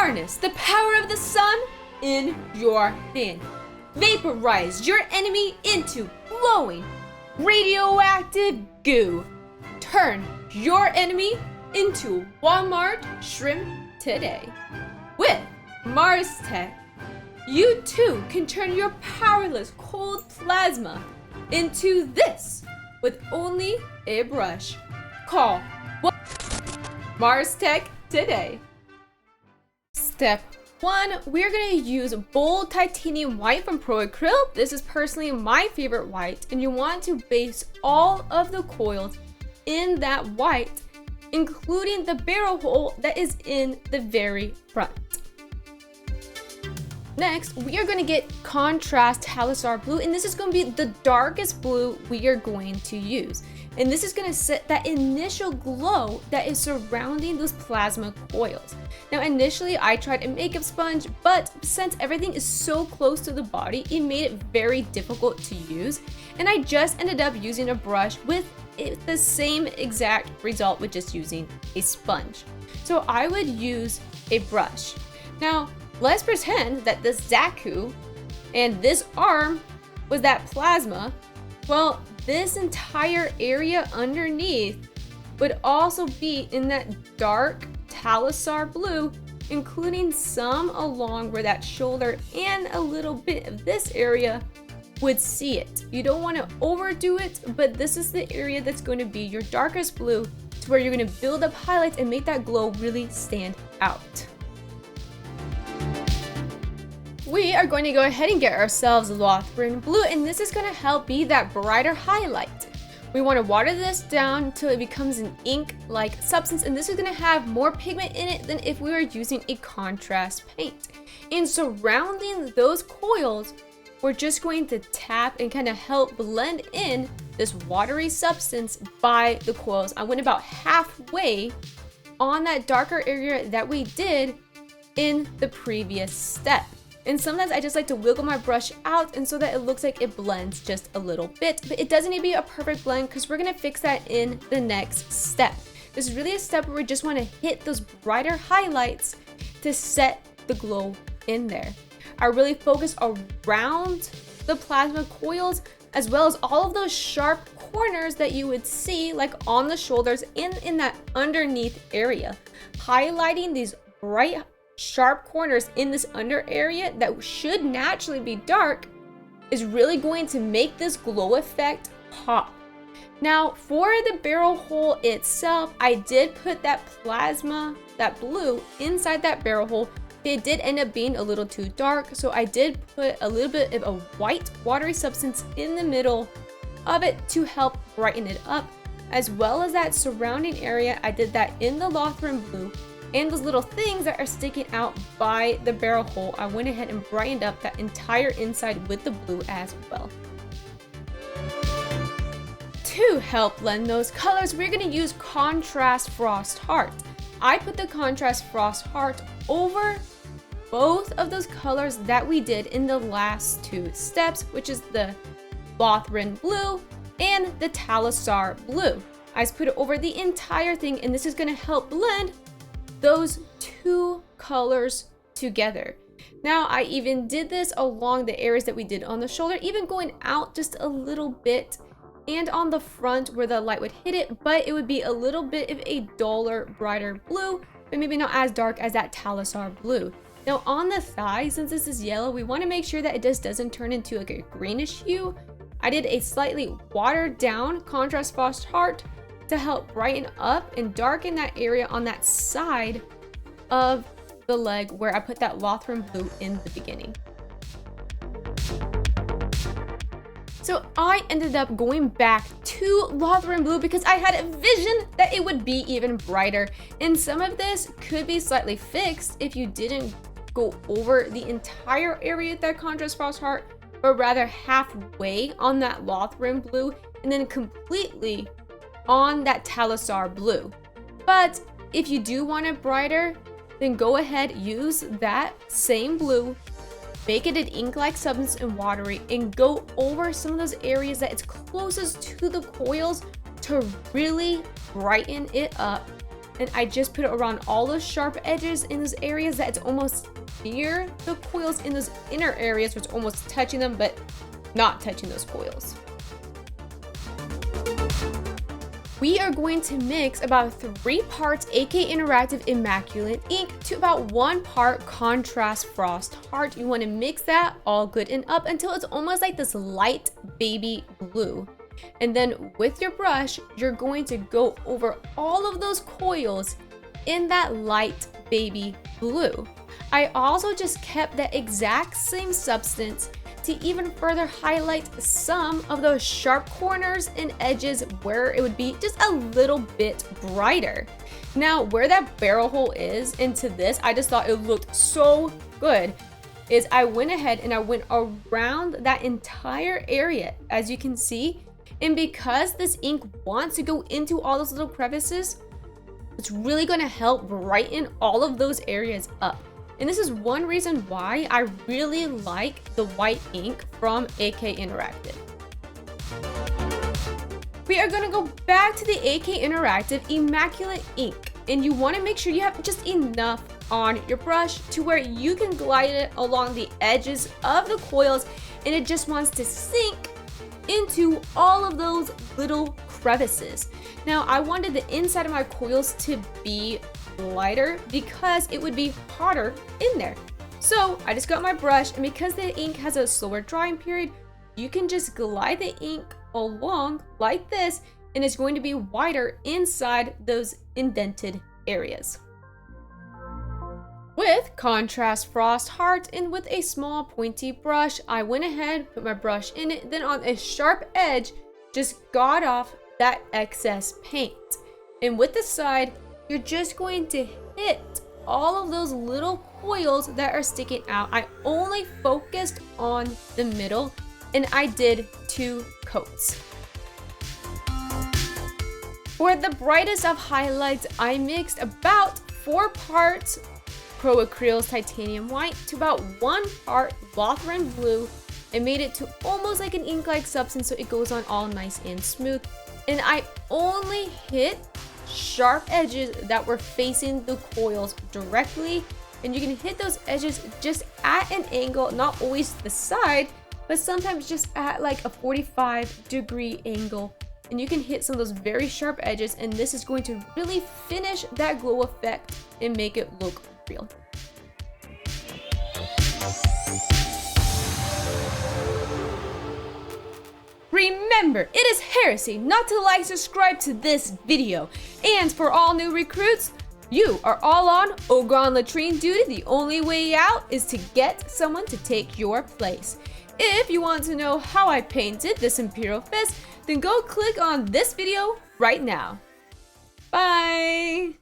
Harness the power of the sun in your hand. Vaporize your enemy into glowing, radioactive goo. Turn your enemy into Walmart shrimp today. With Mars Tech, you too can turn your powerless cold plasma into this with only a brush. Call Mars Tech today. Step 1, we're going to use bold titanium white from Pro Acryl. This is personally my favorite white, and you want to base all of the coils in that white, including the barrel hole that is in the very front. Next, we are going to get contrast HELSREACH blue, and this is going to be the darkest blue we are going to use. And this is going to set that initial glow that is surrounding those plasma coils. Now, initially, I tried a makeup sponge, but since everything is so close to the body, it made it very difficult to use. And I just ended up using a brush with the same exact result with just using a sponge. So I would use a brush. Now, let's pretend that this Zaku and this arm was that plasma. Well, this entire area underneath would also be in that dark HELSREACH blue, including some along where that shoulder and a little bit of this area would see it. You don't want to overdo it, but this is the area that's going to be your darkest blue, to where you're going to build up highlights and make that glow really stand out. We are going to go ahead and get ourselves Lothrin blue, and this is going to help be that brighter highlight. We want to water this down until it becomes an ink-like substance, and this is going to have more pigment in it than if we were using a contrast paint. And surrounding those coils, we're just going to tap and kind of help blend in this watery substance by the coils. I went about halfway on that darker area that we did in the previous step. And sometimes I just like to wiggle my brush out and so that it looks like it blends just a little bit, but it doesn't need to be a perfect blend because we're gonna fix that in the next step. This is really a step where we just wanna hit those brighter highlights to set the glow in there. I really focus around the plasma coils as well as all of those sharp corners that you would see like on the shoulders and in that underneath area. Highlighting these bright sharp corners in this under area that should naturally be dark is really going to make this glow effect pop. Now, for the barrel hole itself, I did put that plasma, that blue, inside that barrel hole. It did end up being a little too dark, so I did put a little bit of a white watery substance in the middle of it to help brighten it up, as well as that surrounding area. I did that in the Lothrin blue. And those little things that are sticking out by the barrel hole, I went ahead and brightened up that entire inside with the blue as well. To help blend those colors, we're going to use Contrast Frost Heart. I put the Contrast Frost Heart over both of those colors that we did in the last two steps, which is the Lothrin blue and the HELSREACH blue. I just put it over the entire thing, and this is going to help blend those two colors together. Now, I even did this along the areas that we did on the shoulder, even going out just a little bit, and on the front where the light would hit it, but it would be a little bit of a duller, brighter blue, but maybe not as dark as that HELSREACH blue. Now, on the thigh, since this is yellow, we want to make sure that it just doesn't turn into like a greenish hue. I did a slightly watered down Contrast Frost Heart to help brighten up and darken that area on that side of the leg where I put that Lothrin blue in the beginning. So I ended up going back to Lothrin blue because I had a vision that it would be even brighter. And some of this could be slightly fixed if you didn't go over the entire area of that Contrast Frost Heart, but rather halfway on that Lothrin blue and then completely on that HELSREACH blue. But if you do want it brighter, then go ahead, use that same blue, make it an ink-like substance and watery, and go over some of those areas that it's closest to the coils to really brighten it up and I just put it around all those sharp edges in those areas that it's almost near the coils in those inner areas, where it's almost touching them but not touching those coils. We are going to mix about 3 parts AK Interactive Immaculate ink to about 1 part Contrast Frost Heart. You want to mix that all good and up until it's almost like this light baby blue. And then with your brush, you're going to go over all of those coils in that light baby blue. I also just kept that exact same substance to even further highlight some of those sharp corners and edges where it would be just a little bit brighter. Now, where that barrel hole is into this, I just thought it looked so good, is I went ahead and I went around that entire area, as you can see. And because this ink wants to go into all those little crevices, it's really gonna help brighten all of those areas up. And this is one reason why I really like the white ink from AK Interactive. We are gonna go back to the AK Interactive Immaculate ink, and you wanna make sure you have just enough on your brush to where you can glide it along the edges of the coils, and it just wants to sink into all of those little crevices. Now, I wanted the inside of my coils to be lighter because it would be hotter in there. So I just got my brush, and because the ink has a slower drying period, you can just glide the ink along like this, and it's going to be whiter inside those indented areas. With Contrast Frost Heart and with a small pointy brush, I went ahead, put my brush in it, then on a sharp edge, just got off that excess paint. And with the side, you're just going to hit all of those little coils that are sticking out. I only focused on the middle, and I did 2 coats. For the brightest of highlights, I mixed about 4 parts Pro Acrylic Titanium White to about 1 part Warhammer Blue, and made it to almost like an ink-like substance so it goes on all nice and smooth. And I only hit sharp edges that were facing the coils directly, and you can hit those edges just at an angle, not always to the side, but sometimes just at like a 45-degree angle, and you can hit some of those very sharp edges, and this is going to really finish that glow effect and make it look real. Remember, it is heresy not to like, subscribe to this video. And for all new recruits, you are all on Ogron latrine duty. The only way out is to get someone to take your place. If you want to know how I painted this Imperial Fist, then go click on this video right now. Bye!